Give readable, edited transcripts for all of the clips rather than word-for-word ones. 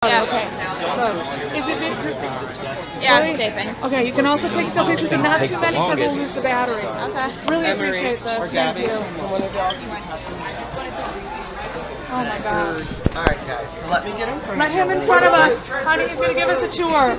Yeah. Okay. Good. Is it big? Yeah, it's taping. Okay, you can also take still pictures, but not Takes too the many because longest. we'll lose the battery. Okay. Really Emery appreciate or this. Thank Gabby, you. one of y'all. Oh my God. All right, guys. So let me get in front Let of you. him in front of us. Honey, he's going to give us a tour.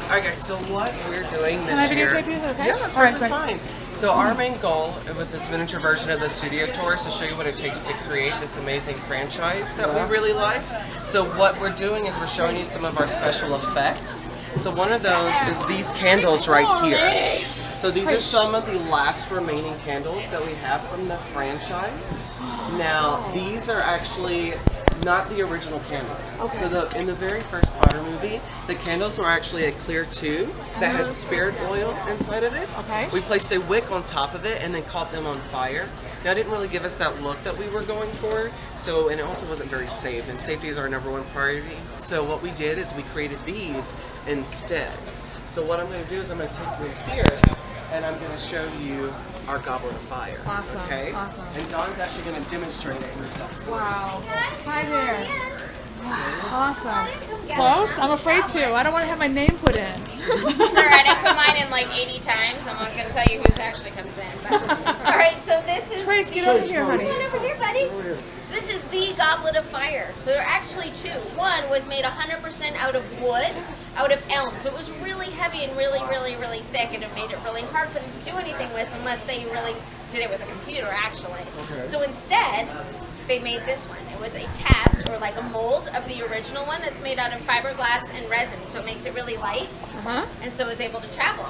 All right, guys. So what we're doing this Can I year? videotape you? Is that okay? Yeah, that's All right, perfectly great. fine. So our main goal with this miniature version of the studio tour is to show you what it takes to create this amazing franchise that we really like. So what we're doing is we're showing you some of our special effects. So one of those is these candles right here. So these are some of the last remaining candles that we have from the franchise. Now these are actually not the original candles. So in the very first Potter movie, the candles were actually a clear tube that had spirit oil inside of it. Okay. We placed a wick on top of it and then caught them on fire. Now it didn't really give us that look that we were going for, and it also wasn't very safe, and safety is our #1 priority. So what we did is we created these instead. So what I'm going to do is I'm going to take you here and I'm going to show you our Goblet of Fire. Awesome, Okay? awesome. And Dawn's actually going to demonstrate it and stuff. Wow. Hi there. Awesome. Close? I'm afraid to. I don't want to have my name put in. It's alright, I put mine in like 80 times. I'm not going to tell you who's actually comes in. Alright, so this is Trace, get over here, honey. Come on over here, buddy. So this is the Goblet of Fire. So there are actually two. One was made 100% out of wood, out of elm. So it was really heavy and really, really, really thick, and it made it really hard for them to do anything with unless they really did it with a computer, actually. So instead, they made this one. It was a cast, or like a mold of the original one that's made out of fiberglass and resin. So it makes it really light, and so it was able to travel.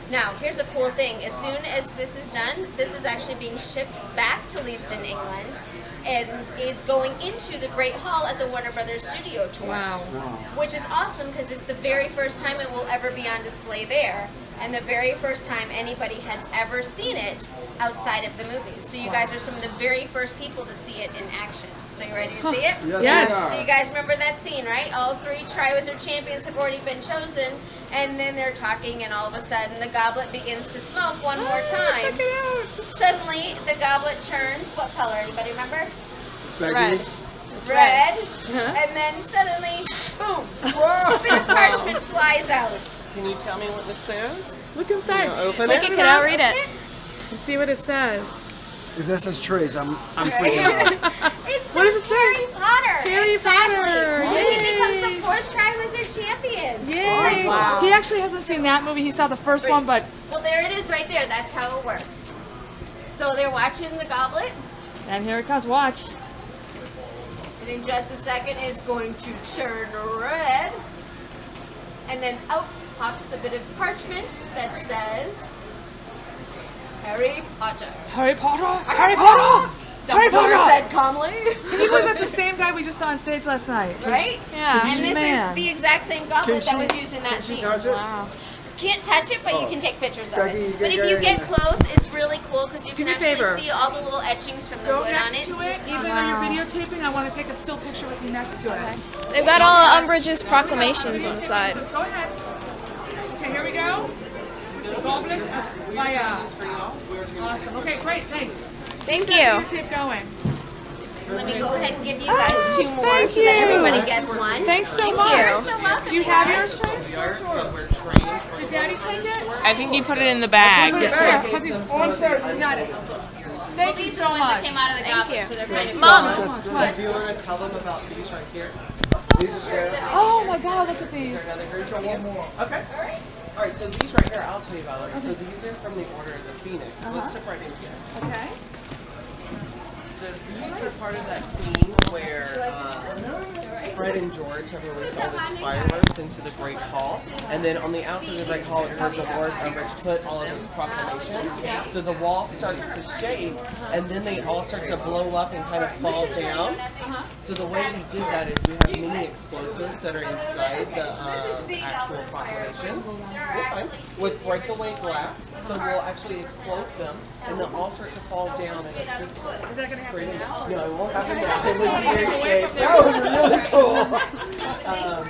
Now, here's the cool thing. As soon as this is done, this is actually being shipped back to Leavesden, England, and is going into the Great Hall at the Warner Brothers Studio Tour. Wow. Which is awesome because it's the very first time it will ever be on display there, and the very first time anybody has ever seen it outside of the movies. So you guys are some of the very first people to see it in action. So you ready to see it? Yes. So you guys remember that scene, right? All three Triwizard champions have already been chosen, and then they're talking, and all of a sudden the goblet begins to smoke one more time. Check it out. Suddenly the goblet turns, what color? Anybody remember? Red. Red. And then suddenly, boom, a bit of parchment flies out. Can you tell me what this says? Look inside. Open Look it. it, I'll read it. Let's see what it says. If this is Trace, I'm freaking out. It What does it says say? Harry Potter. Harry exactly. Potter. So he Yay. becomes the 4th Triwizard champion. Yay! Wow. He actually hasn't seen that movie. He saw the first one, but Well, there it is right there. That's how it works. So they're watching the goblet, and here it comes. Watch. and in just a second it's going to turn red. And then out pops a bit of parchment that says Harry Potter. Harry Potter. Harry Potter. Harry Dumbledore Potter. said calmly. Can you believe that's the same guy we just saw on stage last night? Right? Yeah. And this Man. is the exact same goblet Can that she- was used in that scene. touch it? Wow. Can't touch it, but you can take pictures of Becky, you it. can But if get you in get there. close, it's really cool because you Do can me a actually favor. see all the little etchings from the Go wood on next it. to it. Even though you're videotaping, I want to take a still picture with you next to it. They've got all of Umbridge's proclamations on the side. So go ahead. Okay, here we go. Goblet of Fire. Awesome. Okay, great. Thanks. Thank Keep you. that videotape going. Let me go ahead and give you guys two more thank so that you. everybody gets one. Thanks so You're much. so welcome. Do you you have guys. yours, Trace? We're trained for Did Daddy take it? I think he put it in the bag. Yeah, because he's on stage. You got it. Thank you These so are the ones that much. came out of the Thank goblet, you. so they're kind of Mom. Do you want to tell them about these right here? Oh my God, look at these. Another group right here? Okay. All right, so these right here, I'll tell you about it. So these are from the Order of the Phoenix. Let's step right in here. Okay. So these are part of that scene where Fred and George have released all these fireworks into the Great Hall, and then on the outside of the Great Hall is where Dolores Umbridge put all of these proclamations. So the wall starts to shake, and then they all start to blow up and kind of fall down. So the way we did that is we have mini explosives that are inside the actual proclamations with breakaway glass. So we'll actually explode them, and they'll all start to fall down in a sequence. Is that going to happen now? No, it won't happen now. It was very safe. That was really cool. But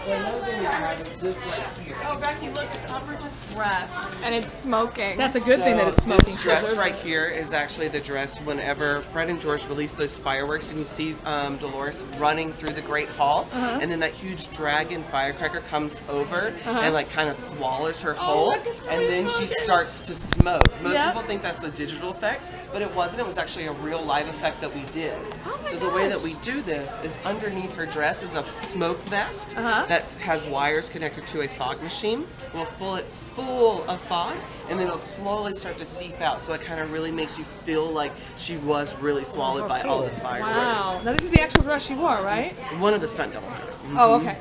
another thing we have is this right here. Oh, Becky, look. It's Umbridge's dress. And it's smoking. That's a good thing that it's smoking. This dress right here is actually the dress whenever Fred and George released those fireworks, and you see Dolores running through the Great Hall, and then that huge dragon firecracker comes over and like kind of swallows her whole, and then she starts to smoke. Most people think that's a digital effect, but it wasn't. It was actually a real live effect that we did. So the way that we do this is underneath her dress is a smoke vest that has wires connected to a fog machine. We'll fill it full of fog, and then it'll slowly start to seep out. So it kind of really makes you feel like she was really swallowed by all of the fireworks. Wow. Now this is the actual dress she wore, right? One of the stunt double dresses. Oh, okay.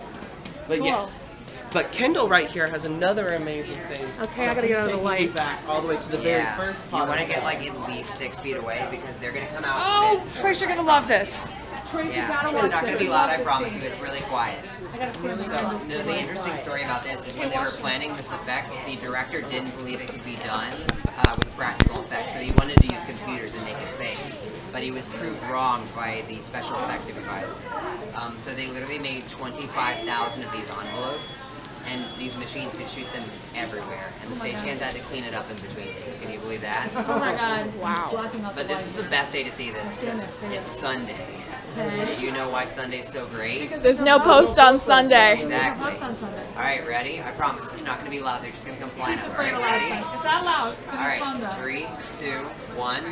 But yes. But Kendall right here has another amazing thing. Okay, I gotta get out of the Taking you light. back all the way to the very first You part. want to get like at least 6 feet away because they're gonna come out. Oh, mid- Trace, you're gonna love this. Trace, you Yeah, gotta it's watch not gonna this. be You loud. love I this promise scene. you. It's really quiet. I gotta stand So behind this. the interesting story about this is when they were planning this effect, the director didn't believe it could be done with practical effects, so he wanted to use computers and make it fake. But he was proved wrong by the special effects supervisor. So they literally made 25,000 of these envelopes, and these machines could shoot them everywhere. And the stagehands had to clean it up in between takes. Can you believe that? Oh my god. Wow. Blocking out the But this is light. the best day to see this because it's Sunday. Do you know why Sunday's so great? There's no post on Sunday. Exactly. Post on Sunday. All right, ready? I promise it's not going to be loud. They're just going to come flying out. All Afraid right, of loud ready? sound. It's not loud. It's All gonna be fun right, though. 3, 2, 1.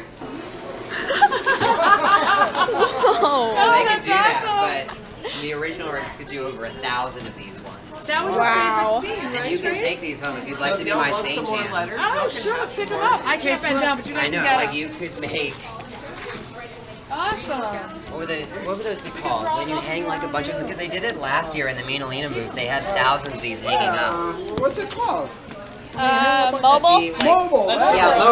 Oh. They could do that, but the original rigs could do over 1,000 of these ones. That was Wow. your favorite scene, And right, you can Trace? take these home if you'd like So to if be y'all my want some more stagehands. letters, Oh, y'all can sure, have let's pick some them more. up. I can't bend down, but you guys I can know, get like up. you could make, Awesome. what would those be called? When you hang like a bunch of them, because they did it last year in the Manalina booth. They had thousands of these hanging up. What's it called? Mobile? See, like- Mobile. Yeah, that's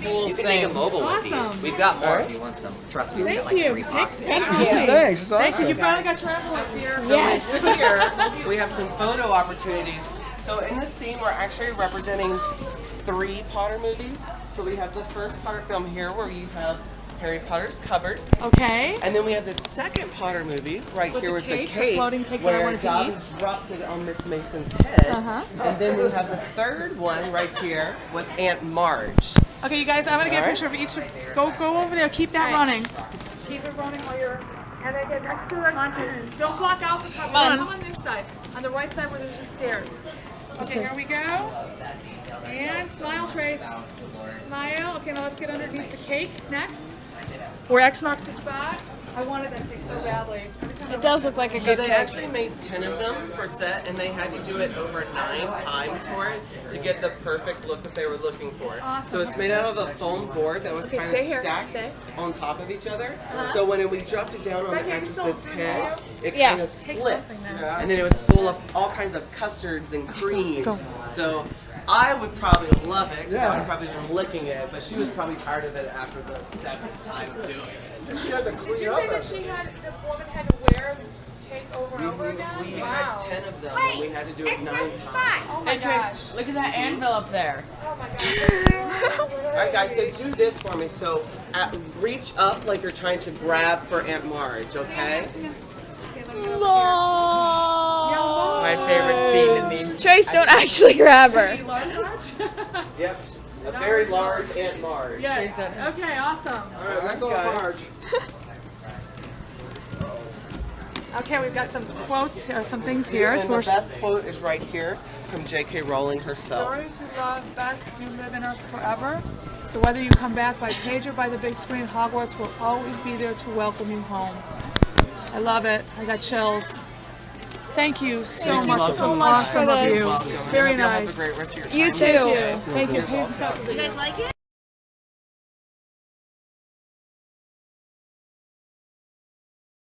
mobile. You can make a mobile with these. Awesome. We've got more if you want some. Trust me, we got Thank like you. 3 boxes. Thank it. you. Thanks. It's Thank you. You awesome. finally got travel up here. So here we have some photo opportunities. So in this scene, we're actually representing 3 Potter movies. So we have the first Potter film here, where you have Harry Potter's cupboard, Okay. and then we have the second Potter movie right With here the with cake, the the cake, floating cake that I where wanted to Dobby eat. drops it on Miss Mason's head, Uh-huh. and then we have the third one right here with Aunt Marge. Okay, you guys, I'm gonna get a All right. picture of each. Go over there. Keep that running. Keep it running while you're. And then get next to it. Don't block out the cover. on. Come on this side. On the right side where there's the stairs. Okay, here we go. And smile, Trace. Smile. Okay, now let's get underneath the cake next. Where X marks the spot. I wanted that cake so badly. It does look like a So good they cake. actually made 10 of them for set, and they had to do it over 9 times for it to get the perfect look that they were looking for. Awesome. So it's made out of a foam board that was Okay, kind of stay here. stacked Stay. on top of each other. So when we dropped it down on Right the here, you still actress's have head, it Yeah. kind of Take split. something now. And then it was full of all kinds of custards and creams. Go. So I would probably love it, because I would Yeah. have probably been licking it, but she was probably tired of it after the 7th time of doing it. She had to Did clean you up say that everything. she had the woman had to wear the cake over and over again? We Wow. had 10 of them, and we had to do it 9 times. Oh my gosh. Look at that anvil up there. Oh my gosh. Alright guys, so do this for me. So reach up like you're trying to grab for Aunt Marge, okay? My favorite scene in these. Trace, don't actually grab her. Yep. A very large Aunt Marge. Yes. Okay, awesome. Alright, let go of Guys. Marge. Okay, we've got some quotes or some things here. And It's the more best quote is right here from J.K. Rowling herself. stories we love best do live in us forever. So whether you come back by page or by the big screen, Hogwarts will always be there to welcome you home. I love it. I got chills. Thank you so much. so much for Awesome of this. you. Welcome. Very I hope y'all have nice. a great rest of your You time. too. Thank you. You guys like it?